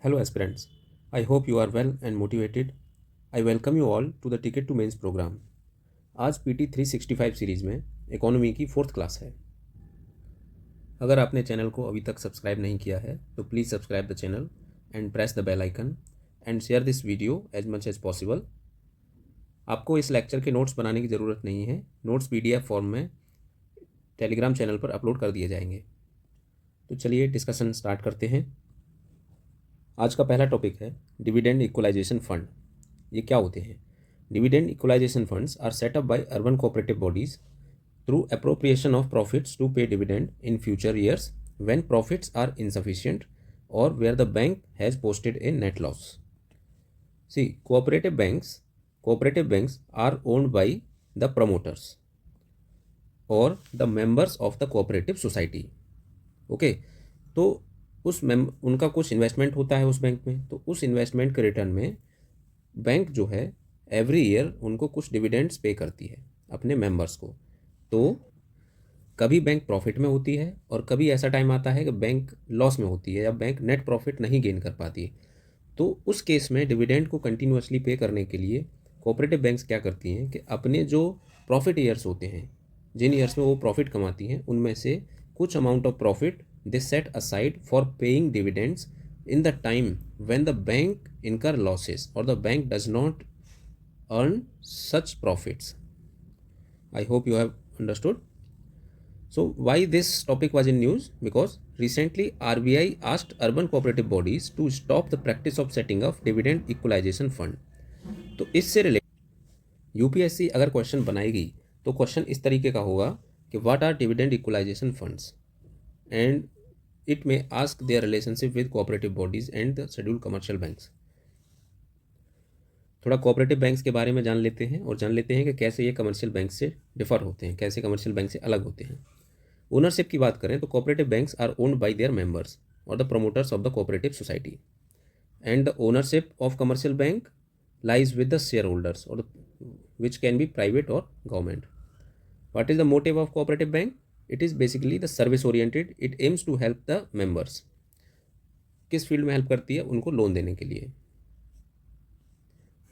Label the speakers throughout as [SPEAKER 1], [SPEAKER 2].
[SPEAKER 1] Hello aspirants, I hope you are well and motivated. I welcome you all to the Ticket to Mains program. आज PT 365 series में economy की fourth class है। अगर आपने channel को अभी तक सब्सक्राइब नहीं किया है तो please subscribe the channel and press the bell icon and share this video as much as possible. आपको इस लेक्चर के नोट्स बनाने की ज़रूरत नहीं है, नोट्स PDF फॉर्म में टेलीग्राम चैनल पर अपलोड कर दिए जाएंगे। तो चलिए डिस्कशन स्टार्ट करते हैं। आज का पहला टॉपिक है डिविडेंड इक्वलाइजेशन फंड। ये क्या होते हैं? Dividend equalization funds are set up by urban cooperative bodies through appropriation of profits to pay dividend in future years when profits are insufficient और where the bank has posted a net loss. See cooperative banks are owned by the promoters or the members of the cooperative society. Okay तो उनका कुछ investment होता है उस bank में, तो उस इन्वेस्टमेंट के रिटर्न में बैंक जो है एवरी ईयर उनको कुछ डिविडेंड्स पे करती है अपने मेंबर्स को। तो कभी बैंक प्रॉफिट में होती है और कभी ऐसा टाइम आता है कि बैंक लॉस में होती है या बैंक नेट प्रॉफिट नहीं गेन कर पाती है। तो उस केस में डिविडेंड को कंटिन्यूअसली पे करने के लिए कोऑपरेटिव बैंक्स क्या करती हैं कि अपने जो प्रॉफिट ईयर्स होते हैं, जिन ईयर्स में वो प्रॉफिट कमाती हैं, उनमें से कुछ amount of profit they set aside for paying dividends in the time when the bank incur losses or the bank does not earn such profits. I hope you have understood. So why this topic was in news? Because recently RBI asked urban cooperative bodies to stop the practice of setting up dividend equalization fund. तो इससे related UPSC अगर question बनाएगी तो question इस तरीके का होगा कि what are dividend equalization funds and it may ask their relationship with cooperative bodies and the scheduled commercial banks. थोड़ा कोऑपरेटिव बैंक्स के बारे में जान लेते हैं और जान लेते हैं कि कैसे ये कमर्शियल बैंक से डिफर होते हैं, कैसे कमर्शियल बैंक से अलग होते हैं। ओनरशिप की बात करें तो cooperative banks are owned by their members और the promoters of the cooperative society and the ownership of commercial bank lies with the share holders और विच कैन बी प्राइवेट और government. What is the motive of cooperative bank? It is basically the service oriented. It aims to help the members. किस field में help करती है? उनको loan देने के लिए।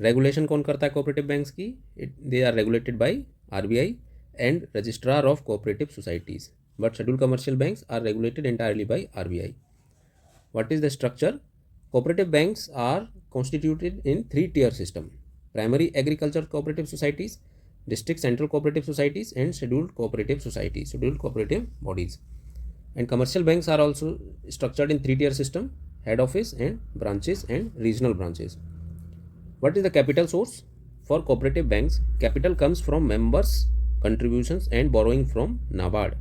[SPEAKER 1] रेगुलेशन कौन करता है कोऑपरेटिव बैंक्स की? They are regulated by RBI and registrar of cooperative societies, but scheduled commercial banks are regulated entirely by RBI. What is the structure? Cooperative banks are constituted in 3-tier system: primary agriculture cooperative societies, district central cooperative societies and scheduled cooperative bodies. And commercial banks are also structured in 3-tier system: head office and branches and regional branches. What is the capital source? For cooperative banks, capital comes from members contributions and borrowing from NABARD,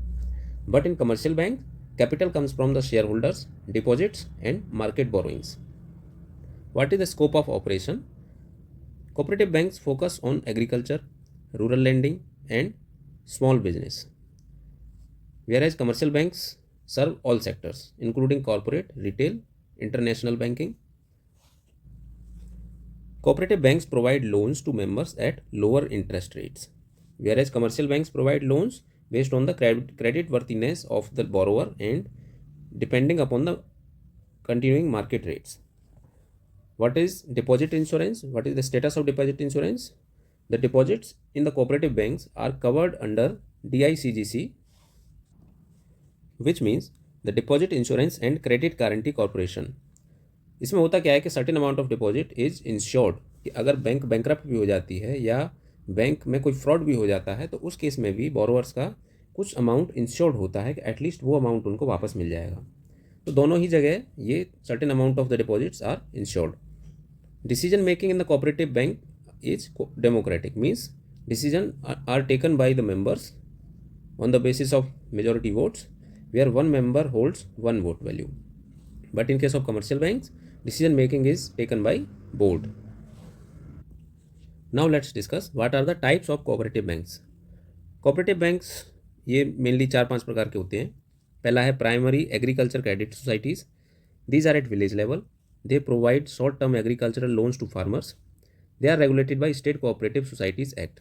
[SPEAKER 1] but in commercial bank, capital comes from the shareholders deposits and market borrowings. What is the scope of operation? Cooperative banks focus on agriculture, rural lending and small business, whereas commercial banks serve all sectors including corporate, retail, international banking. Cooperative banks provide loans to members at lower interest rates, whereas commercial banks provide loans based on the credit worthiness of the borrower and depending upon the continuing market rates. What is deposit insurance? What is the status of deposit insurance? The deposits in the cooperative banks are covered under DICGC, which means the Deposit Insurance and Credit Guarantee Corporation. इसमें होता क्या है कि certain amount of deposit is insured, कि अगर bank bankrupt भी हो जाती है या बैंक में कोई फ्रॉड भी हो जाता है तो उस केस में भी बोरोवर्स का कुछ अमाउंट इंश्योर्ड होता है कि एटलीस्ट वो अमाउंट उनको वापस मिल जाएगा। तो दोनों ही जगह ये certain amount of the deposits are insured. Decision making in the cooperative bank is democratic, means decision are taken by the members on the basis of majority votes, where one member holds one vote value. But in case of commercial banks, decision making is taken by board. Now let's discuss what are the types of cooperative banks. Cooperative banks ये mainly 4-5 प्रकार के होते हैं। पहला है primary agriculture credit societies. These are at village level. They provide short term agricultural loans to farmers. They are regulated by state cooperative societies act.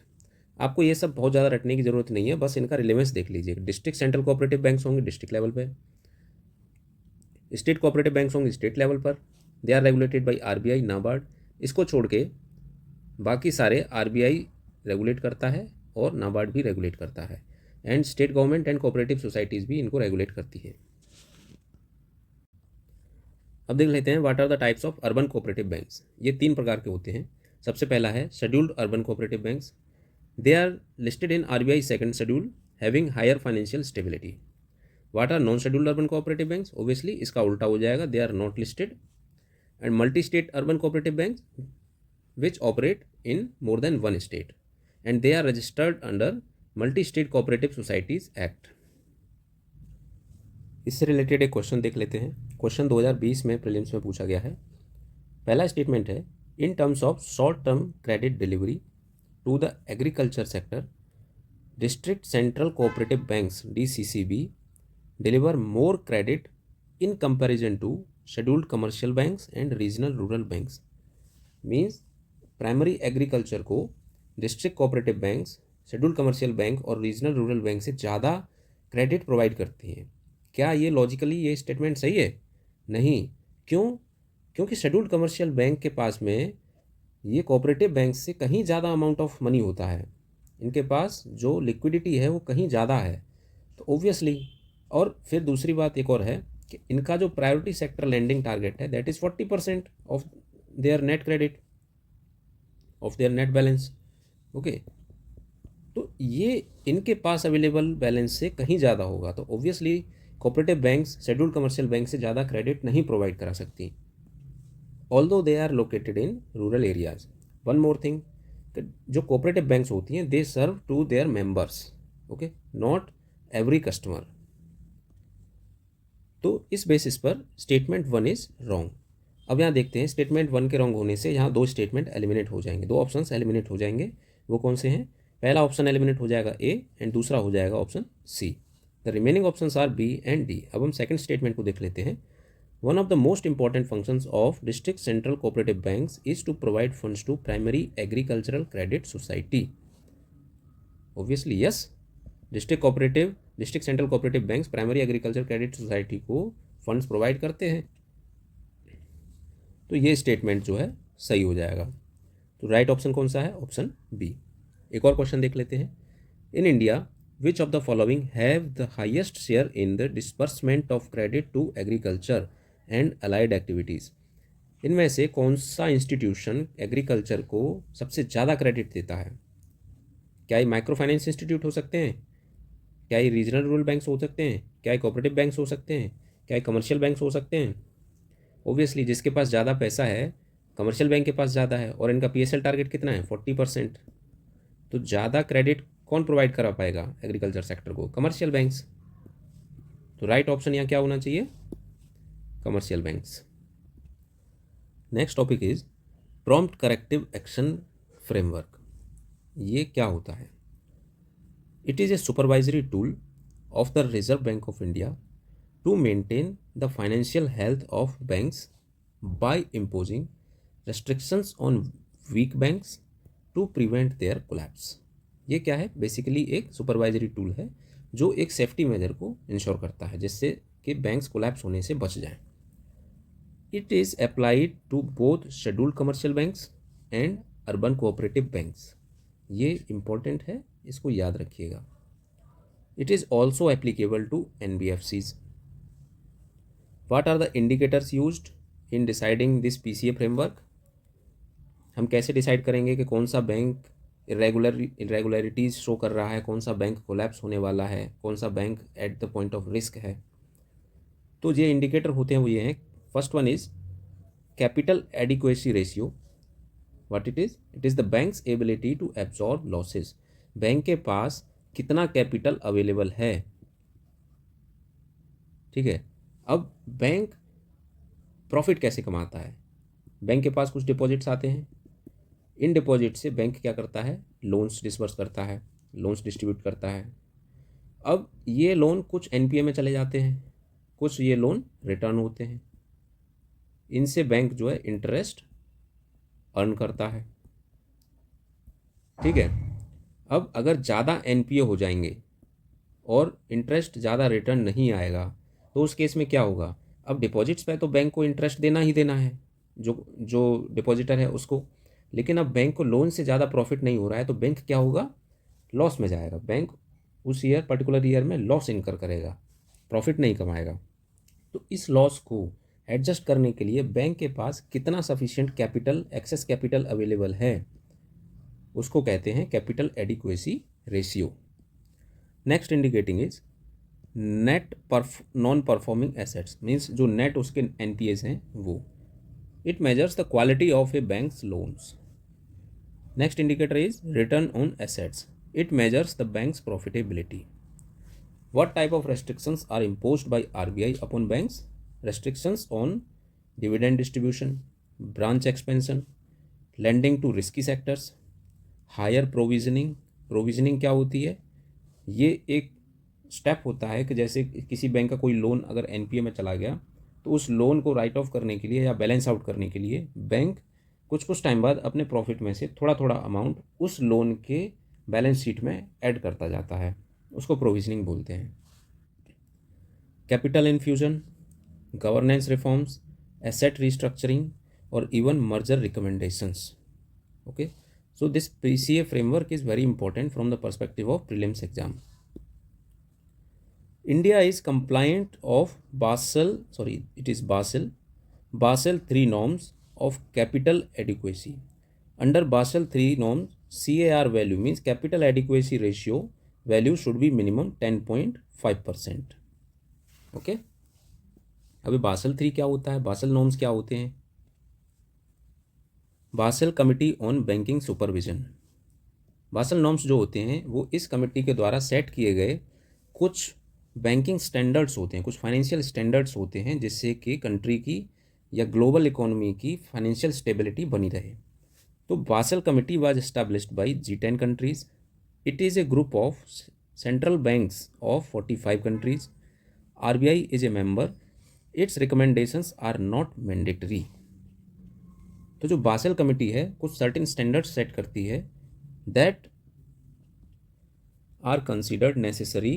[SPEAKER 1] आपको ये सब बहुत ज़्यादा रटने की ज़रूरत नहीं है, बस इनका रिलेवेंस देख लीजिए। डिस्ट्रिक्ट सेंट्रल कोऑपरेटिव बैंक्स होंगे डिस्ट्रिक्ट लेवल पे, स्टेट कोऑपरेटिव बैंक्स होंगे स्टेट लेवल पर, they are regulated by RBI, NABARD. इसको छोड़ के बाकी सारे RBI रेगुलेट करता है और नाबार्ड भी रेगुलेट करता है, and state government and cooperative societies भी इनको रेगुलेट करती है। अब देख लेते हैं what are the types of urban cooperative banks. ये 3 प्रकार के होते हैं। सबसे पहला है scheduled urban cooperative banks. They are listed in RBI second schedule, having higher financial stability. What are non scheduled urban cooperative banks? Obviously इसका उल्टा हो जाएगा, they are not listed. And multi state urban cooperative banks which operate in more than one state and they are registered under Multi State Cooperative Societies Act। इससे related एक question देख लेते हैं। Question 2020 में प्रीलिम्स में पूछा गया है। पहला स्टेटमेंट है, in terms of short term credit delivery to the agriculture sector, district central cooperative banks DCCB deliver more credit in comparison to scheduled commercial banks and regional rural banks. Means primary agriculture को district cooperative banks, scheduled commercial bank और regional rural bank से ज़्यादा credit provide करती हैं। क्या ये logically ये statement सही है? नहीं। क्यों? क्योंकि शेड्यूल्ड कमर्शियल बैंक के पास में ये कोऑपरेटिव बैंक से कहीं ज़्यादा अमाउंट ऑफ मनी होता है, इनके पास जो लिक्विडिटी है वो कहीं ज़्यादा है, तो ओब्वियसली। और फिर दूसरी बात एक और है कि इनका जो प्रायोरिटी सेक्टर लैंडिंग टारगेट है that is 40% of their net credit, of their net balance. Okay, तो ये इनके पास अवेलेबल बैलेंस से कहीं ज़्यादा होगा, तो obviously cooperative banks scheduled commercial bank से ज़्यादा क्रेडिट नहीं प्रोवाइड करा सकती, although they are located in rural areas. One more thing, जो कोऑपरेटिव बैंक्स होती हैं they serve to their members, okay, not every customer. तो इस बेसिस पर स्टेटमेंट 1 इज रॉन्ग। अब यहाँ देखते हैं स्टेटमेंट 1 के रॉन्ग होने से यहाँ 2 स्टेटमेंट एलिमिनेट हो जाएंगे, 2 ऑप्शंस एलिमिनेट हो जाएंगे। वो कौन से हैं? पहला ऑप्शन एलिमिनेट हो जाएगा A एंड दूसरा हो जाएगा option C। The remaining options are B and D। अब हम सेकंड स्टेटमेंट को देख लेते हैं। One of the most important functions of district central cooperative banks is to provide funds to primary agricultural credit society. Obviously yes, district central cooperative banks primary agriculture credit society को funds provide करते हैं, तो ये statement जो है सही हो जाएगा। तो राइट ऑप्शन कौन सा है? Option B। एक और क्वेश्चन देख लेते हैं। In India which of the following have the highest share in the disbursement of credit to agriculture and allied activities? इनमें से कौन सा इंस्टीट्यूशन एग्रीकल्चर को सबसे ज़्यादा क्रेडिट देता है? क्या ये माइक्रो फाइनेंस इंस्टीट्यूट हो सकते हैं? क्या ये रीजनल रूरल बैंक्स हो सकते हैं? क्या ये कोऑपरेटिव बैंक्स हो सकते हैं? क्या ये कमर्शियल बैंक्स हो सकते हैं? ओबियसली जिसके पास ज़्यादा पैसा है, कमर्शियल बैंक के पास ज़्यादा है, और इनका PSL टारगेट कितना है? 40%। तो ज़्यादा क्रेडिट कौन प्रोवाइड करा पाएगा एग्रीकल्चर सेक्टर को? Commercial banks. तो राइट ऑप्शन यहाँ क्या होना चाहिए? Commercial banks. Next topic is prompt corrective action framework. ये क्या होता है? It is a supervisory tool of the reserve bank of India to maintain the financial health of banks by imposing restrictions on weak banks to prevent their collapse। ये क्या है? Basically एक supervisory tool है जो एक safety major को ensure करता है जिससे कि बैंक्स कोलैप्स होने से बच जाएं। It is applied to both scheduled commercial banks and urban cooperative banks. ये इम्पॉर्टेंट है, इसको याद रखिएगा। It is also applicable to NBFCs। What are the indicators used in deciding this PCA framework? हम कैसे डिसाइड करेंगे कि कौन सा बैंक इरेगुलरिटीज़ शो कर रहा है, कौन सा बैंक कोलैप्स होने वाला है, कौन सा bank at the point of risk है? तो ये इंडिकेटर होते हैं वो ये हैं। First one is capital adequacy ratio. What it is the bank's ability to absorb losses. Bank के पास कितना कैपिटल अवेलेबल है, ठीक है। अब बैंक प्रॉफिट कैसे कमाता है? बैंक के पास कुछ डिपॉजिट्स आते हैं, इन डिपॉजिट से बैंक क्या करता है? लोन्स डिसबर्स करता है, लोन्स डिस्ट्रीब्यूट करता है। अब ये लोन कुछ NPA में चले जाते हैं, कुछ ये लोन रिटर्न होते हैं, इनसे बैंक जो है इंटरेस्ट अर्न करता है, ठीक है। अब अगर ज़्यादा NPA हो जाएंगे और इंटरेस्ट ज़्यादा रिटर्न नहीं आएगा तो उस केस में क्या होगा? अब डिपॉजिट्स पे तो बैंक को इंटरेस्ट देना ही देना है, जो जो डिपॉजिटर है उसको, लेकिन अब बैंक को लोन से ज़्यादा प्रॉफिट नहीं हो रहा है तो बैंक क्या होगा, लॉस में जाएगा। बैंक उस पर्टिकुलर ईयर में लॉस इनकर करेगा, प्रॉफिट नहीं कमाएगा। तो इस लॉस को एडजस्ट करने के लिए बैंक के पास कितना sufficient capital, excess capital available है, उसको कहते हैं capital adequacy ratio. Next indicating is net non performing assets, means जो नेट उसके एनपीएस हैं वो। It measures the quality of a bank's loans. Next indicator is return on assets, it measures the bank's profitability. What type of restrictions are imposed by RBI upon banks? Restrictions on dividend distribution, branch expansion, lending to risky sectors, higher provisioning। provisioning क्या होती है, ये एक step होता है कि जैसे किसी बैंक का कोई लोन अगर एनपीए में चला गया तो उस लोन को राइट ऑफ करने के लिए या बैलेंस आउट करने के लिए बैंक कुछ टाइम बाद अपने प्रॉफिट में से थोड़ा थोड़ा अमाउंट उस लोन के बैलेंस शीट में ऐड करता जाता है, उसको प्रोविजनिंग बोलते हैं। Capital infusion, governance reforms, asset restructuring और even merger recommendations. Okay, so this PCA framework is very important from the perspective of prelims exam. India is compliant of Basel 3 norms of capital adequacy. Under Basel 3 norms, CAR value means capital adequacy ratio value should be minimum 10.5%. Okay, अभी basal 3 क्या होता है, basal norms क्या होते हैं? Basal committee on banking supervision. Basal norms जो होते हैं वो इस कमेटी के द्वारा सेट किए गए कुछ बैंकिंग स्टैंडर्ड्स होते हैं, कुछ फाइनेंशियल स्टैंडर्ड्स होते हैं जिससे कि कंट्री की या ग्लोबल इकोनॉमी की फाइनेंशियल स्टेबिलिटी बनी रहे। तो basal committee was established bye G10 countries. It is a group of central banks of 45 countries. RBI is a member. Its recommendations are not mandatory. तो जो बासल कमिटी है कुछ certain standards set करती है that are considered necessary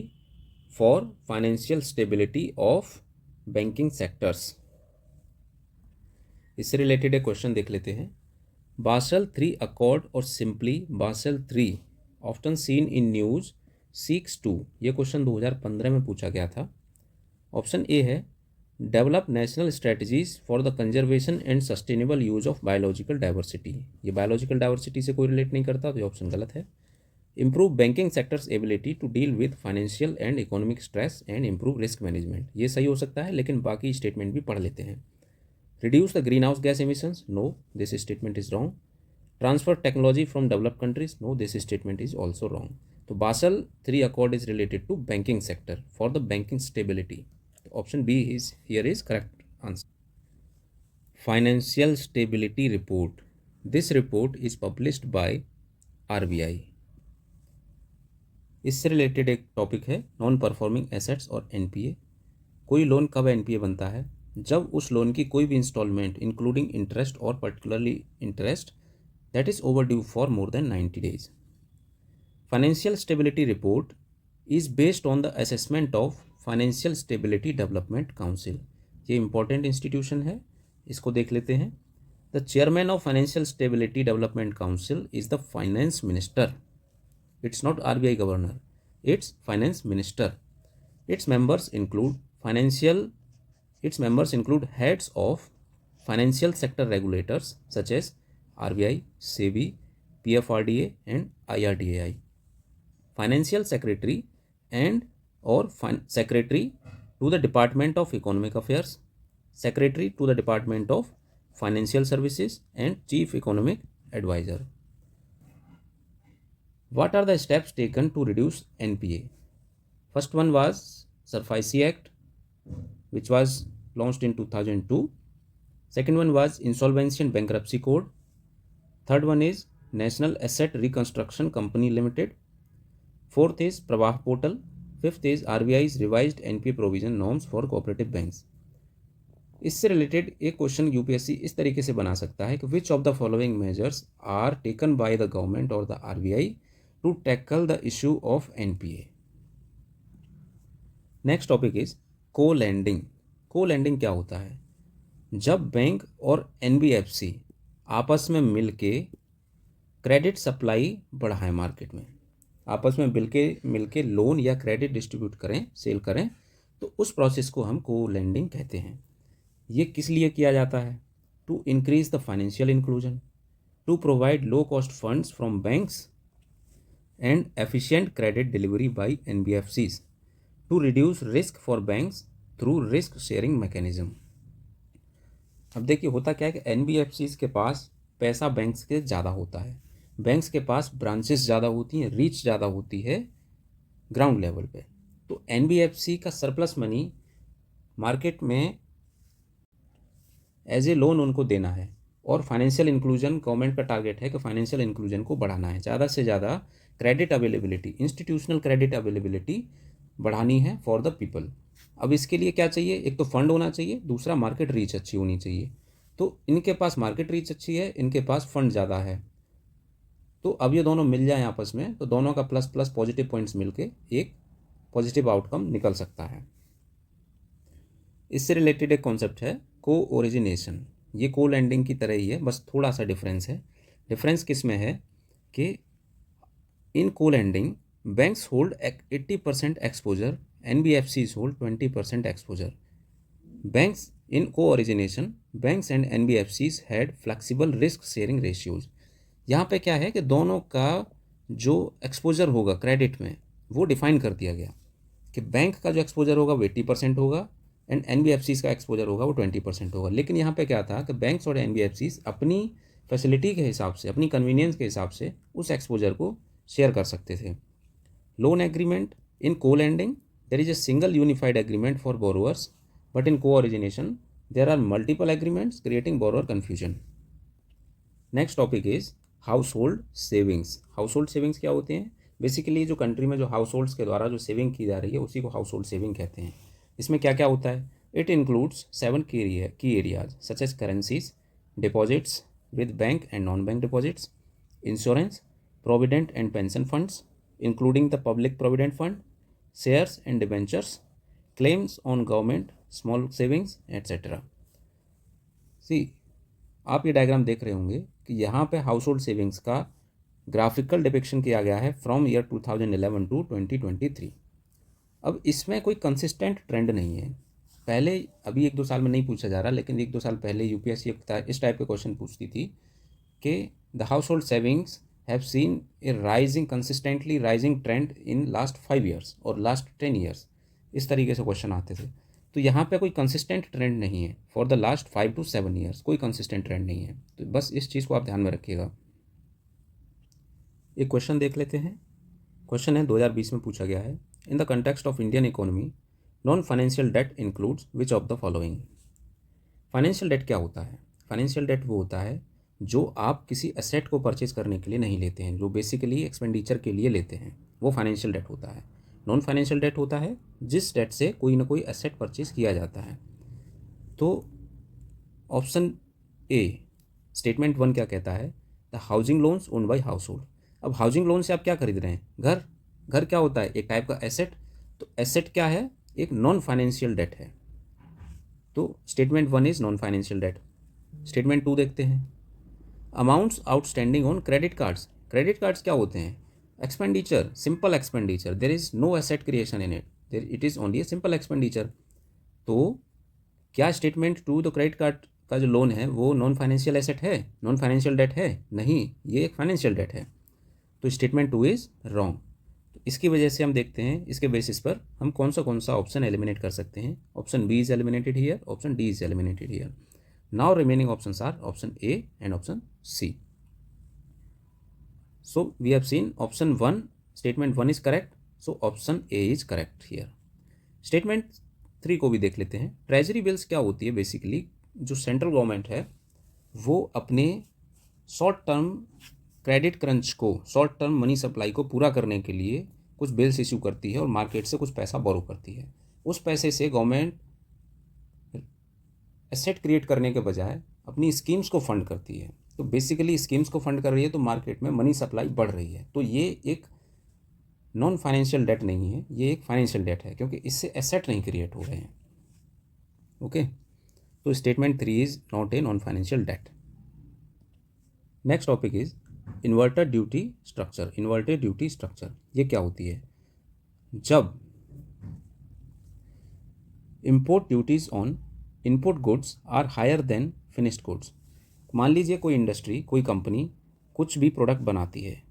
[SPEAKER 1] for financial stability of banking sectors. इससे related एक question देख लेते हैं। बासल 3 अकॉर्ड और simply Basel 3 often seen in news seeks to, ये क्वेश्चन 2015 में पूछा गया था। ऑप्शन ए है develop national strategies for the conservation and sustainable use of biological diversity, ये बायोलॉजिकल डाइवर्सिटी से कोई रिलेट नहीं करता तो ये ऑप्शन गलत है। Improve banking sector's ability to deal with financial and economic stress and improve risk management, ये सही हो सकता है, लेकिन बाकी स्टेटमेंट भी पढ़ लेते हैं। Reduce the green house gas emissions, no this statement is wrong. Transfer technology from developed countries, no this statement is also wrong. तो Basel 3 accord is related to banking sector for the banking stability. Option B is here is correct answer. Financial Stability Report. This report is published by RBI. इससे related एक topic है non performing assets और NPA. कोई loan कब NPA बनता है? जब उस लोन की कोई भी इंस्टॉलमेंट इंक्लूडिंग इंटरेस्ट और particularly interest that is over due for more than 90 days. Financial Stability Report is based on the assessment of financial stability development council, ये इंपॉर्टेंट इंस्टीट्यूशन है, इसको देख लेते हैं। The chairman of financial stability development council is the finance minister. It's not RBI governor, it's finance minister. Its members include heads of financial sector regulators such as RBI, SEBI, PFRDA and IRDAI। Financial secretary and or secretary to the Department of Economic Affairs, secretary to the Department of Financial Services and chief economic advisor. What are the steps taken to reduce NPA? First one was SARFAESI Act, which was launched in 2002. Second one was Insolvency and Bankruptcy Code. Third one is National Asset Reconstruction Company Limited. Fourth is Pravah Portal. Fifth is RBI's revised NPA provision norms for cooperative banks. इससे related एक question UPSC इस तरीके से बना सकता है कि which of the following measures are taken by the government और the RBI to tackle the issue of NPA। Next topic is co lending. Co lending क्या होता है? जब बैंक और एनबीएफसी आपस में मिलके क्रेडिट सप्लाई बढ़ाएं, मार्केट में आपस में मिलके लोन या क्रेडिट डिस्ट्रीब्यूट करें, सेल करें, तो उस प्रोसेस को हम को लेंडिंग कहते हैं। ये किस लिए किया जाता है? To increase the financial inclusion, to provide low cost funds from banks and efficient credit delivery by NBFCs, to reduce risk for banks through risk sharing mechanism. अब देखिए होता क्या है कि एनबीएफसीज के पास पैसा बैंक्स के ज़्यादा होता है, बैंक्स के पास ब्रांचेस ज़्यादा होती हैं, रीच ज़्यादा होती है ग्राउंड लेवल पे। तो एनबीएफसी का सरप्लस मनी मार्केट में एज ए लोन उनको देना है, और फाइनेंशियल इंक्लूजन गवर्नमेंट का टारगेट है कि फाइनेंशियल इंक्लूजन को बढ़ाना है, ज़्यादा से ज़्यादा credit availability, institutional credit availability बढ़ानी है फॉर द पीपल। अब इसके लिए क्या चाहिए? एक तो फंड होना चाहिए, दूसरा मार्केट रीच अच्छी होनी चाहिए। तो इनके पास मार्केट रीच अच्छी है, इनके पास फंड ज़्यादा है, तो अब ये दोनों मिल जाए आपस में, तो दोनों का प्लस प्लस पॉजिटिव पॉइंट्स मिलके एक पॉजिटिव आउटकम निकल सकता है। इससे रिलेटेड एक कॉन्सेप्ट है को ओरिजिनेशन। ये को लैंडिंग की तरह ही है, बस थोड़ा सा डिफरेंस है। डिफरेंस किस में है कि in co lending banks hold 80% exposure, NBFCs hold 20% exposure. Banks in co origination banks and NBFCs had flexible risk sharing ratios. यहाँ पे क्या है कि दोनों का जो एक्सपोजर होगा क्रेडिट में वो डिफाइन कर दिया गया कि बैंक का जो एक्सपोजर होगा वो 80% होगा एंड एनबीएफसीज का एक्सपोजर होगा वो 20% होगा। लेकिन यहाँ पे क्या था कि बैंक्स और एनबीएफसीज अपनी फैसिलिटी के हिसाब से, अपनी कन्वीनियंस के हिसाब से उस एक्सपोजर को शेयर कर सकते थे। Loan agreement in co lending there is a single unified agreement for borrowers, but in co origination there are multiple agreements creating borrower confusion. Next topic is house hold savings. House hold savings क्या होते हैं? Basically जो country में जो house holds के द्वारा जो saving की जा रही है उसी को हाउस होल्ड सेविंग कहते हैं। इसमें क्या क्या होता है? It includes 7 key areas such as currencies, deposits with bank and non bank deposits, insurance, provident and pension funds including the public provident fund, shares and debentures, claims on government, small savings etcetera. See, आप ये diagram देख रहे होंगे कि यहाँ पे house hold savings का graphical depiction किया गया है फ्रॉम ईयर 2011 टू 2023। अब इसमें कोई कंसिस्टेंट ट्रेंड नहीं है। पहले अभी 1-2 साल में नहीं पूछा जा रहा, लेकिन 1-2 साल पहले यूपीएससी इस टाइप के क्वेश्चन पूछती थी कि the house hold savings have seen A rising, consistently rising trend in last 5 years और लास्ट 10 ईयर्स। इस तरीके से क्वेश्चन आते थे। तो यहाँ पे कोई कंसिस्टेंट ट्रेंड नहीं है for the last 5 to 7 years, कोई कंसिस्टेंट ट्रेंड नहीं है। तो बस इस चीज़ को आप ध्यान में रखिएगा। एक क्वेश्चन देख लेते हैं। क्वेश्चन है 2020 में पूछा गया है, in the context of Indian economy non financial date includes which of the following. Financial debt क्या होता है? फाइनेंशियल डेट वो होता है जो आप किसी एसेट को परचेज करने के लिए नहीं लेते हैं, जो बेसिकली एक्सपेंडिचर के लिए लेते हैं, वो फाइनेंशियल डेट होता है। नॉन फाइनेंशियल डेट होता है जिस डेट से कोई ना कोई एसेट परचेज किया जाता है। तो ऑप्शन ए स्टेटमेंट 1 क्या कहता है? The housing loans owned by household. अब हाउसिंग लोन से आप क्या खरीद रहे हैं? घर। घर क्या होता है? एक टाइप का एसेट। तो एसेट क्या है? एक नॉन फाइनेंशियल डेट है। तो statement 1 is non financial debt. Statement 2 देखते हैं। Amounts outstanding on credit cards. Credit cards क्या होते हैं? Expenditure, simple expenditure, there is no asset creation in it, it is only a simple expenditure. तो क्या statement 2 तो क्रेडिट कार्ड का जो लोन है वो नॉन फाइनेंशियल एसेट है, नॉन फाइनेंशियल डेट है? नहीं, ये एक फाइनेंशियल डेट है। तो स्टेटमेंट 2 इज़ रॉन्ग। तो इसकी वजह से हम देखते हैं, इसके बेसिस पर हम कौन सा ऑप्शन एलिमिनेट कर सकते हैं। Option B is eliminated here, option D is eliminated here. Now remaining options are option A and option C. So we have seen option 1, statement 1 is correct, so option A is correct here. Statement 3 को भी देख लेते हैं। Treasury bills क्या होती है? Basically जो central government है वो अपने शॉर्ट टर्म क्रेडिट क्रंच को, शॉर्ट टर्म मनी सप्लाई को पूरा करने के लिए कुछ बिल्स इशू करती है और मार्केट से कुछ पैसा बोरो करती है। उस पैसे से गवर्नमेंट एसेट क्रिएट करने के बजाय अपनी स्कीम्स को फंड करती है। तो बेसिकली स्कीम्स को फंड कर रही है तो मार्केट में मनी सप्लाई बढ़ रही है। तो ये एक नॉन फाइनेंशियल डेट नहीं है, ये एक फाइनेंशियल डेट है, क्योंकि इससे एसेट नहीं क्रिएट हो रहे हैं। ओके, तो statement 3 is not a non financial debt. Next topic is inverted duty structure. Inverted duty structure ये क्या होती है? जब import duties on input goods are higher than finished goods. मान लीजिए कोई इंडस्ट्री, कोई कंपनी कुछ भी प्रोडक्ट बनाती है।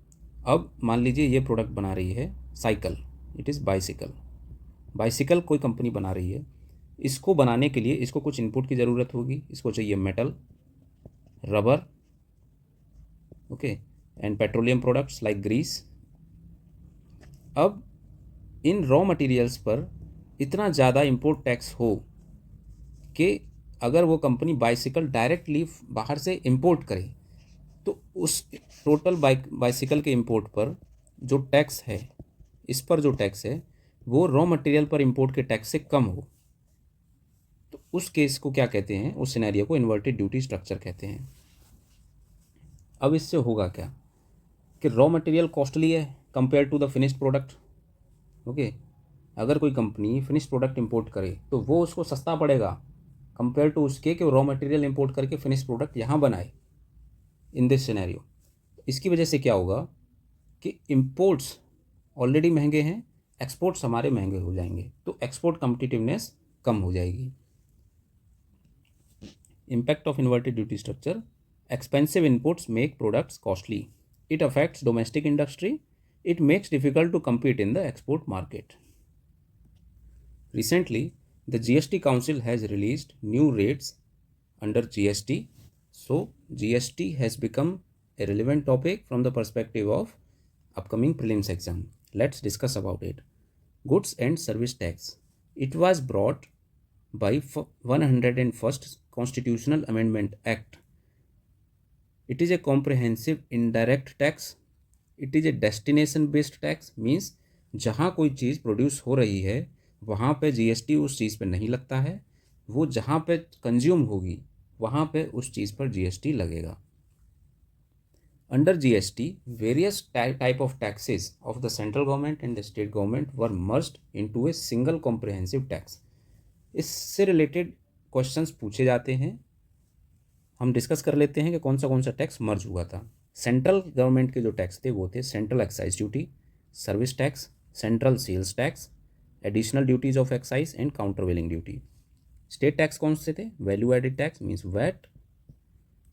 [SPEAKER 1] अब मान लीजिए ये प्रोडक्ट बना रही है cycle, it is bicycle. Bicycle कोई कंपनी बना रही है, इसको बनाने के लिए इसको कुछ इनपुट की ज़रूरत होगी। इसको चाहिए metal, rubber, okay, and petroleum products like grease. अब इन रॉ मटेरियल्स पर इतना ज़्यादा इंपोर्ट टैक्स हो कि अगर वो कंपनी बाइसिकल डायरेक्टली बाहर से इंपोर्ट करे तो उस टोटल बाइसिकल के इंपोर्ट पर जो टैक्स है, इस पर जो टैक्स है वो रॉ मटेरियल पर इंपोर्ट के टैक्स से कम हो, तो उस केस को क्या कहते हैं? उस सिनेरियो को इन्वर्टेड ड्यूटी स्ट्रक्चर कहते हैं। अब इससे होगा क्या कि रॉ मटेरियल कॉस्टली है compare to the finished product, okay. अगर कोई कंपनी फिनिश्ड प्रोडक्ट इंपोर्ट करे तो वो उसको सस्ता पड़ेगा कंपेयर टू उसके कि रॉ मटेरियल इंपोर्ट करके फिनिश्ड प्रोडक्ट यहाँ बनाए इन दिस सिनेरियो। इसकी वजह से क्या होगा कि इंपोर्ट्स ऑलरेडी महंगे हैं, एक्सपोर्ट्स हमारे महंगे हो जाएंगे, तो एक्सपोर्ट कम्पिटिटिवनेस कम हो जाएगी। Impact of inverted duty structure: expensive imports make products costly. It affects domestic industry. It makes difficult to compete in the export market. Recently, the GST Council has released new rates under GST. So, GST has become a relevant topic from the perspective of upcoming prelims exam. Let's discuss about it. Goods and Service Tax. It was brought by 101st Constitutional Amendment Act. It is a comprehensive indirect tax. It is a destination based tax, means जहाँ कोई चीज़ produce हो रही है वहाँ पे GST उस चीज़ पे नहीं लगता है, वो जहाँ पे कंज्यूम होगी वहाँ पे उस चीज़ पर जीएसटी लगेगा। Under GST various type of taxes of the central government and the state government were merged into a single comprehensive tax. इससे रिलेटेड क्वेश्चंस पूछे जाते हैं, हम डिस्कस कर लेते हैं कि कौन सा टैक्स मर्ज हुआ था। सेंट्रल गवर्नमेंट के जो टैक्स थे वो थे central excise duty, service tax, central sales tax, additional duties of excise and countervailing duty. State tax कौन से थे? Value added tax means VAT,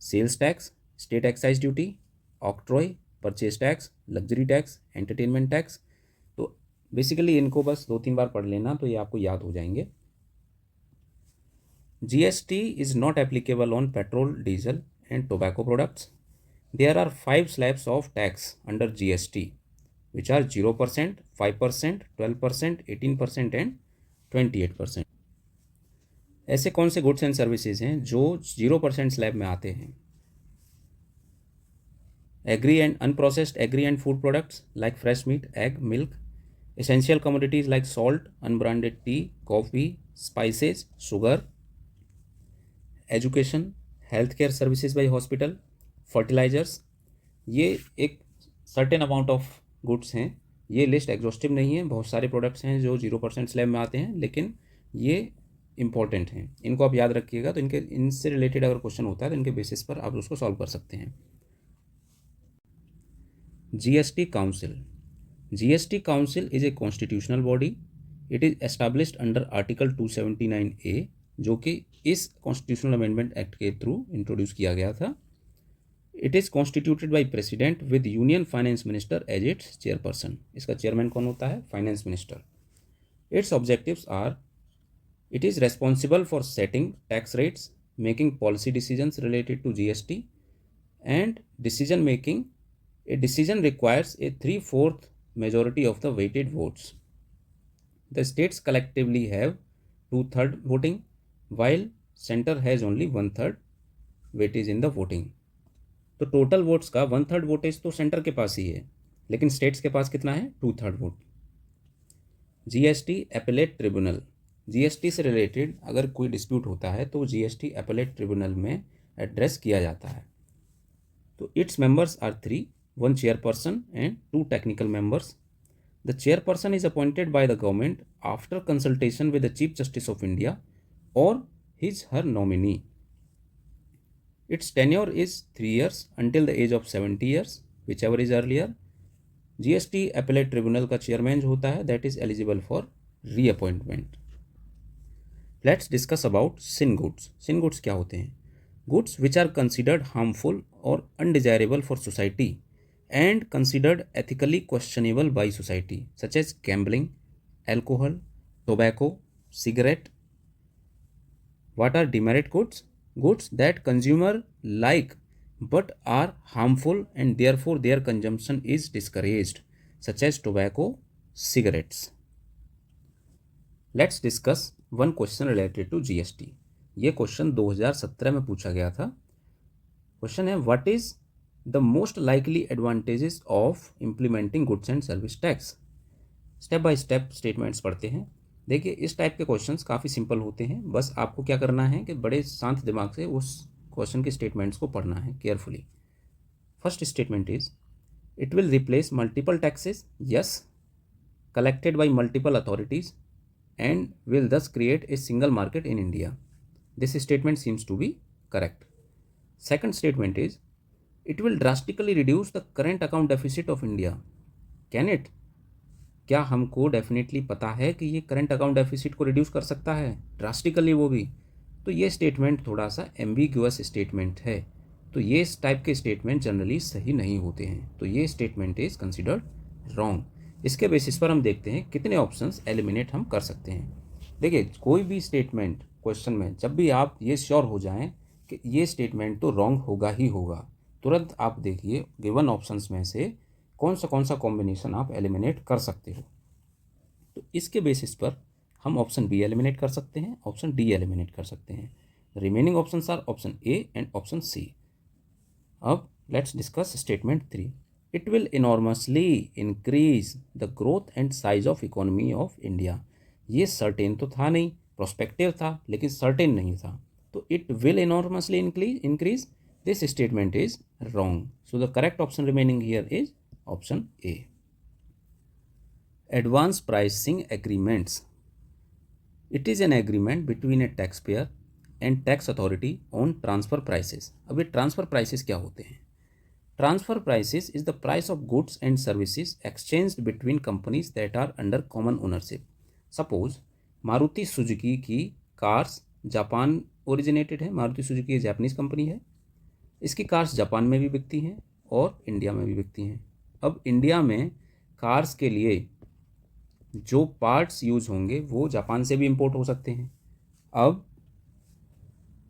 [SPEAKER 1] sales tax, state excise duty, octroi, purchase tax, luxury tax, entertainment tax. तो basically इनको बस 2-3 बार पढ़ लेना तो ये आपको याद हो जाएंगे। GST is not applicable on petrol, diesel and tobacco products. There are 5 slabs of tax under GST which are 0%, 5%, 12%, 18% and 28%. ऐसे कौन से गुड्स एंड सर्विसेज हैं जो 0% स्लैब में आते हैं? Agri and unprocessed agri and food products like fresh meat, egg, milk, essential commodities like salt, unbranded tea, coffee, spices, sugar, education, health care services by hospital, fertilisers. ये एक certain amount of goods हैं। ये list exhaustive नहीं है, बहुत सारे products हैं जो 0% स्लैब में आते हैं, लेकिन ये इंपॉर्टेंट हैं, इनको आप याद रखिएगा। तो इनसे रिलेटेड अगर क्वेश्चन होता है तो इनके बेसिस पर आप उसको सॉल्व कर सकते हैं। GST council. GST council is a constitutional body. It is established under article 279A, जो कि इस कॉन्स्टिट्यूशनल अमेंडमेंट एक्ट के थ्रू इंट्रोड्यूस किया गया था। It is constituted by president with union finance minister as its chairperson. इसका chairman कौन होता है? Finance minister. Its objectives are: it is responsible for setting tax rates, making policy decisions related to GST and decision making. A decision requires a 3/4 majority of the weighted votes. The states collectively have 2/3 voting, while center has only 1/3 weightage in the voting. तो total votes का 1/3 voltage तो centre के पास ही है, लेकिन states के पास कितना है? 2/3 vote. GST appellate tribunal. GST से रिलेटेड अगर कोई डिस्प्यूट होता है तो GST एपेलेट ट्रिब्यूनल में एड्रेस किया जाता है। तो its members are 3, 1 chairperson and 2 technical members. The chairperson is appointed by the government after consultation with the Chief Justice of India or his her nominee. Its tenure is 3 years until the age of 70 years, whichever is earlier. GST appellate tribunal का chairman जो होता है that is eligible for reappointment. Let's discuss about sin goods. Sin goods क्या होते हैं? Goods which are considered harmful और undesirable for society and considered ethically questionable by society, such as gambling, alcohol, tobacco, cigarette. What are demerit goods? Goods that consumer like but are harmful and therefore their consumption is discouraged, such as tobacco, cigarettes. Let's discuss one question related to GST. ये question 2017 में पूछा गया था. Question है what is the most likely advantages of implementing goods and service tax. Step by step statements पढ़ते हैं. देखिए इस टाइप के क्वेश्चंस काफ़ी सिंपल होते हैं, बस आपको क्या करना है कि बड़े शांत दिमाग से उस क्वेश्चन के स्टेटमेंट्स को पढ़ना है carefully. First statement is it will replace multiple taxes, yes, collected by multiple authorities and will thus create a single market in India. This statement seems to be correct. Second statement is it will drastically reduce the current account deficit of India. Can it? क्या हमको definitely पता है कि ये current account deficit को reduce कर सकता है ड्रास्टिकली, वो भी? तो ये स्टेटमेंट थोड़ा सा एम्बिग्यूअस स्टेटमेंट है. तो ये इस टाइप के स्टेटमेंट जनरली सही नहीं होते हैं. तो ये स्टेटमेंट इज कंसिडर्ड रॉन्ग. इसके बेसिस पर हम देखते हैं कितने ऑप्शंस एलिमिनेट हम कर सकते हैं. देखिए कोई भी स्टेटमेंट क्वेश्चन में जब भी आप ये श्योर हो जाएं कि ये स्टेटमेंट तो रॉन्ग होगा ही होगा, तुरंत आप देखिए गिवन ऑप्शंस में से कौन सा कॉम्बिनेशन आप एलिमिनेट कर सकते हो. तो इसके बेसिस पर हम ऑप्शन बी एलिमिनेट कर सकते हैं, ऑप्शन डी एलिमिनेट कर सकते हैं. Remaining options are option A and option C. अब let's discuss statement 3. It will enormously increase the growth and size of economy of India. ये सर्टेन तो था नहीं, प्रोस्पेक्टिव था लेकिन सर्टेन नहीं था. तो it will enormously increase, this statement is wrong. So the correct option remaining here is option A. Advance pricing agreements. It is an agreement between a taxpayer and tax authority on transfer prices. अब ये transfer prices क्या होते हैं? Transfer prices is the price of goods and services exchanged between companies that are under common ownership. Suppose Maruti Suzuki की cars Japan originated है. Maruti Suzuki Japanese company है. इसकी cars Japan में भी बिकती हैं और इंडिया में भी बिकती हैं. अब इंडिया में कार्स के लिए जो पार्ट्स यूज होंगे वो जापान से भी इंपोर्ट हो सकते हैं. अब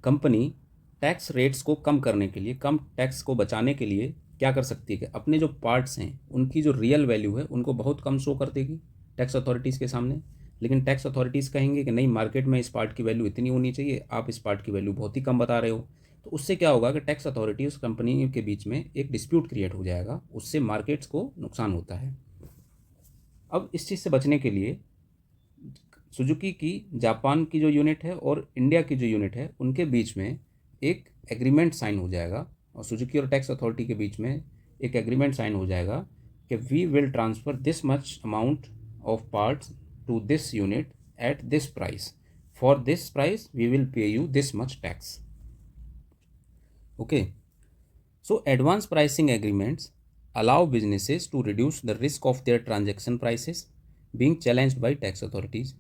[SPEAKER 1] कंपनी टैक्स रेट्स को कम करने के लिए, कम टैक्स को बचाने के लिए क्या कर सकती है कि अपने जो पार्ट्स हैं उनकी जो रियल वैल्यू है उनको बहुत कम शो कर देगी टैक्स अथॉरिटीज़ के सामने. लेकिन टैक्स अथॉरिटीज़ कहेंगे कि नहीं, मार्केट में इस पार्ट की वैल्यू इतनी होनी चाहिए, आप इस पार्ट की वैल्यू बहुत ही कम बता रहे हो. तो उससे क्या होगा कि टैक्स अथॉरिटी उस कंपनी के बीच में एक डिस्प्यूट क्रिएट हो जाएगा, उससे मार्केट्स को नुकसान होता है. अब इस चीज़ से बचने के लिए सुजुकी की जापान की जो यूनिट है और इंडिया की जो यूनिट है उनके बीच में एक एग्रीमेंट साइन हो जाएगा, और सुजुकी और टैक्स अथॉरिटी के बीच में एक एग्रीमेंट साइन हो जाएगा कि we will transfer this much amount of parts to this unit at this price. For this price we will pay you this much tax. Okay, so advance pricing agreements allow businesses to reduce the risk of their transaction prices being challenged by tax authorities.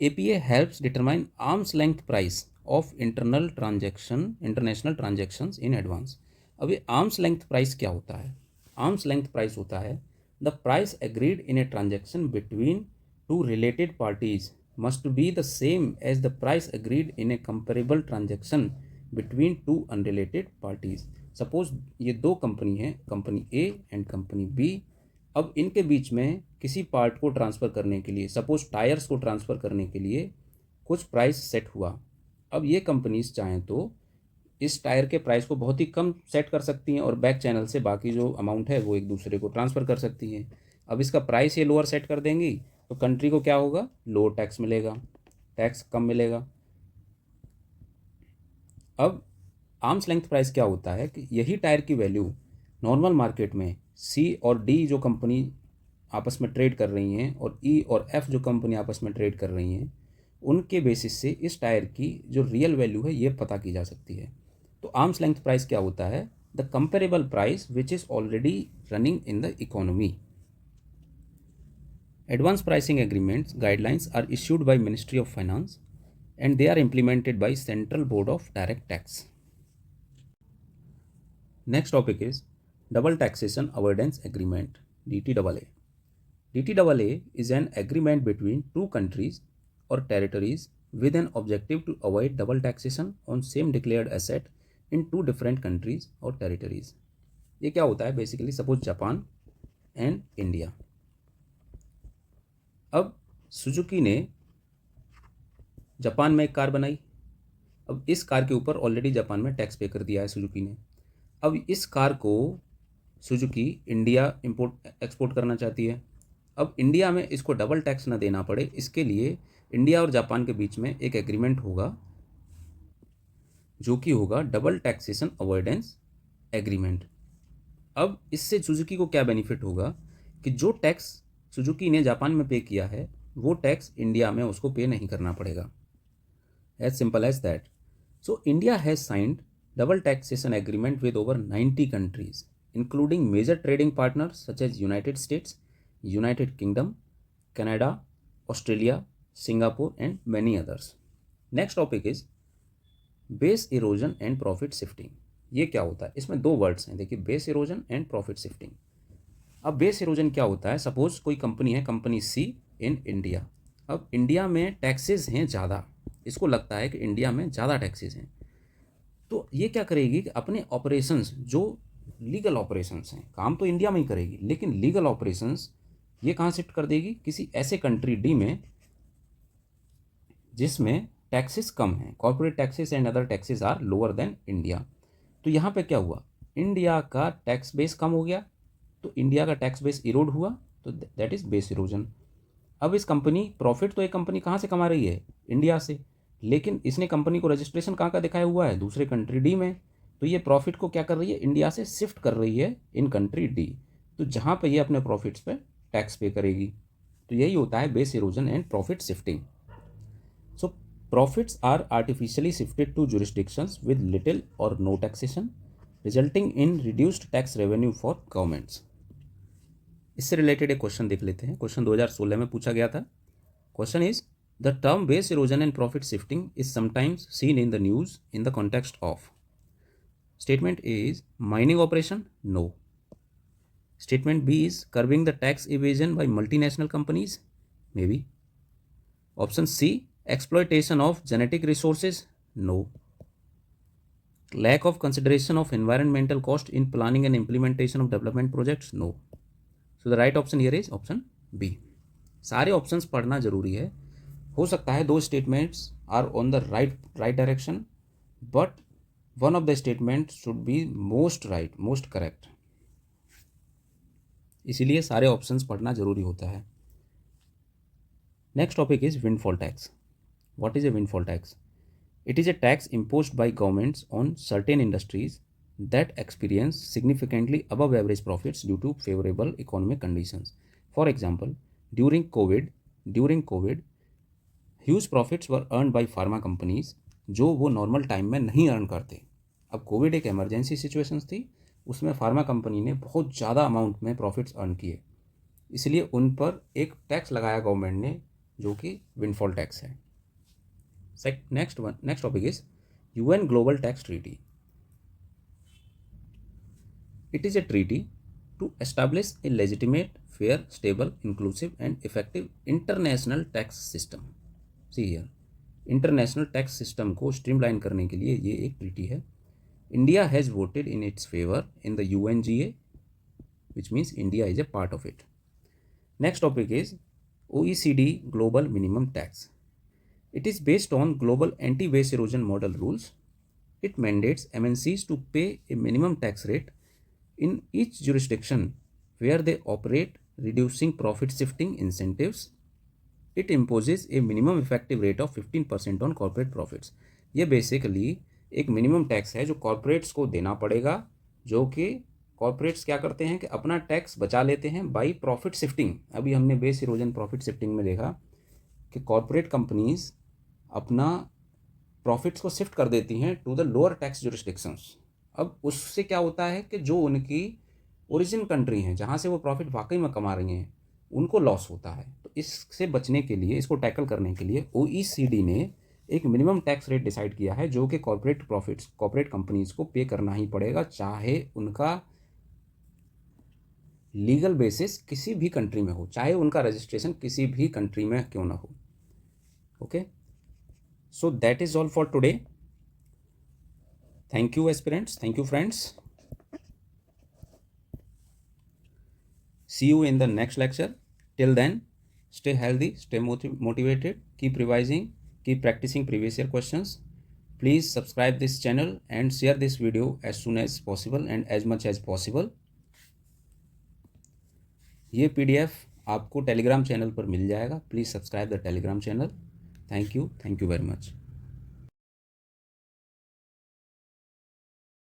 [SPEAKER 1] APA helps determine arm's length price of international transactions in advance. अब ये arm's length price क्या होता है? Arm's length price होता है the price agreed in a transaction between two related parties must be the same as the price agreed in a comparable transaction between two unrelated parties. Suppose ये दो company हैं, company A and company B. अब इनके बीच में किसी part को transfer करने के लिए, सपोज टायर्स को ट्रांसफ़र करने के लिए कुछ प्राइस सेट हुआ. अब ये कंपनीज चाहें तो इस टायर के प्राइस को बहुत ही कम सेट कर सकती हैं और बैक चैनल से बाकी जो अमाउंट है वो एक दूसरे को ट्रांसफ़र कर सकती हैं. अब इसका प्राइस ये लोअर सेट कर देंगी तो कंट्री को क्या होगा? लोअर टैक्स मिलेगा, टैक्स कम मिलेगा. अब आर्म्स लेंथ प्राइस क्या होता है कि यही टायर की वैल्यू नॉर्मल मार्केट में सी और डी जो कंपनी आपस में ट्रेड कर रही हैं और ई और एफ जो कंपनी आपस में ट्रेड कर रही हैं उनके बेसिस से इस टायर की जो रियल वैल्यू है ये पता की जा सकती है। तो आर्म्स लेंथ प्राइस क्या होता है? The comparable price which is already running in the economy. Advanced pricing agreements guidelines are issued by Ministry of Finance and they are implemented by Central Board of Direct Tax. Next topic is Double Taxation Avoidance Agreement DTAA. DTAA is an agreement between two countries or territories with an objective to avoid double taxation on same declared asset in two different countries or territories. ये क्या होता है? Basically suppose Japan and India. अब Suzuki ने Japan में एक car बनाई। अब इस कार के ऊपर ऑलरेडी जापान में टैक्स पे कर दिया है सुजुकी ने। अब इस कार को सुजुकी इंडिया इंपोर्ट एक्सपोर्ट करना चाहती है। अब इंडिया में इसको डबल टैक्स ना देना पड़े, इसके लिए इंडिया और जापान के बीच में एक एग्रीमेंट होगा जो कि होगा डबल टैक्सेशन अवॉइडेंस एग्रीमेंट। अब इससे सुजुकी को क्या बेनिफिट होगा कि जो टैक्स सुजुकी ने जापान में पे किया है वो टैक्स इंडिया में उसको पे नहीं करना पड़ेगा। As simple as that. So India has signed double taxation agreement with over 90 countries including major trading partners such as United States, United Kingdom, Canada, Australia, Singapore and many others. Next topic is base erosion and profit shifting. ये क्या होता है? इसमें दो words हैं, देखिए, base erosion and profit shifting. अब base erosion क्या होता है? सपोज कोई कंपनी है, कंपनी सी इन इंडिया। अब इंडिया में टैक्सेस हैं ज़्यादा, इसको लगता है कि इंडिया में ज़्यादा टैक्सेस हैं, तो ये क्या करेगी कि अपने ऑपरेशंस, जो लीगल ऑपरेशंस हैं, काम तो इंडिया में ही करेगी लेकिन लीगल ऑपरेशंस ये कहाँ शिफ्ट कर देगी? किसी ऐसे कंट्री डी में जिसमें टैक्सेस कम हैं, corporate taxes and other taxes are lower than India. तो यहाँ पे क्या हुआ? इंडिया का टैक्स बेस कम हो गया, तो इंडिया का टैक्स बेस इरोड हुआ, तो दैट इज़ बेस इरोजन। अब इस कंपनी प्रॉफिट, तो एक कंपनी कहाँ से कमा रही है? इंडिया से, लेकिन इसने कंपनी को रजिस्ट्रेशन कहाँ का दिखाया हुआ है? दूसरे कंट्री डी में। तो ये प्रॉफिट को क्या कर रही है? इंडिया से शिफ्ट कर रही है इन कंट्री डी, तो जहाँ पे ये अपने प्रॉफिट्स पे टैक्स पे करेगी। तो यही होता है base erosion and profit shifting. So profits are artificially shifted to jurisdictions with little और no taxation resulting in reduced tax revenue for governments. इससे रिलेटेड एक क्वेश्चन देख लेते हैं। क्वेश्चन 2016 में पूछा गया था। Question is the term base erosion and profit shifting is sometimes seen in the news in the context of. Statement A is mining operation, no. Statement B is curbing the tax evasion by multinational companies, may be. Option C exploitation of genetic resources, no. Lack of consideration of environmental cost in planning and implementation of development projects, no. So the right option here is option B. सारे options पढ़ना जरूरी है। हो सकता है दो statements are on the right direction, but one of the statement should be most right, most correct, इसीलिए सारे ऑप्शंस पढ़ना जरूरी होता है। Next topic is windfall tax. What is a windfall tax? It is a tax imposed by governments on certain industries that experience significantly above average profits due to favorable economic conditions. For example, during COVID, huge profits were earned by pharma companies जो वो normal time में नहीं earn करते। अब Covid एक emergency situations थी, उसमें pharma company ने बहुत ज़्यादा अमाउंट में प्रॉफिट्स अर्न किए, इसलिए उन पर एक टैक्स लगाया गवर्नमेंट ने जो कि विंडफॉल टैक्स है। Next topic is UN Global Tax Treaty. It is a treaty to establish a legitimate, fair, stable, inclusive and effective international tax system. See here, international tax system को streamline करने के लिए ये एक treaty है। India has voted in its favour in the UNGA, which means India is a part of it. Next topic is OECD global minimum tax. It is based on global anti-base erosion model rules. It mandates MNCs to pay a minimum tax rate in each jurisdiction where they operate, reducing profit shifting incentives. It imposes a minimum effective rate of 15% on corporate profits. ये basically एक minimum tax है जो corporates को देना पड़ेगा, जो कि corporates क्या करते हैं कि अपना टैक्स बचा लेते हैं बाई प्रॉफिट शिफ्टिंग। अभी हमने बेस इरोजन प्रॉफिट शिफ्टिंग में देखा कि कॉरपोरेट कंपनीज अपना प्रॉफिट्स को शिफ्ट कर देती हैं to the lower tax jurisdictions. अब उससे क्या होता है कि जो उनकी ओरिजिन कंट्री हैं जहाँ से वो प्रॉफिट वाकई में कमा रही हैं उनको लॉस होता है। तो इससे बचने के लिए, इसको टैकल करने के लिए OECD ने एक मिनिमम टैक्स रेट डिसाइड किया है जो कि कॉर्पोरेट प्रॉफिट्स, कॉर्पोरेट कंपनीज को पे करना ही पड़ेगा, चाहे उनका लीगल बेसिस किसी भी कंट्री में हो, चाहे उनका रजिस्ट्रेशन किसी भी कंट्री में क्यों ना हो। Okay, so that is all for today. Thank you aspirants, thank you friends. See you in the next lecture. Till then, stay healthy, stay motivated, keep revising, keep practicing previous year questions. Please subscribe this channel and share this video as soon as possible and as much as possible. ये PDF आपको Telegram channel पर मिल जाएगा। Please subscribe the Telegram channel. Thank you very much.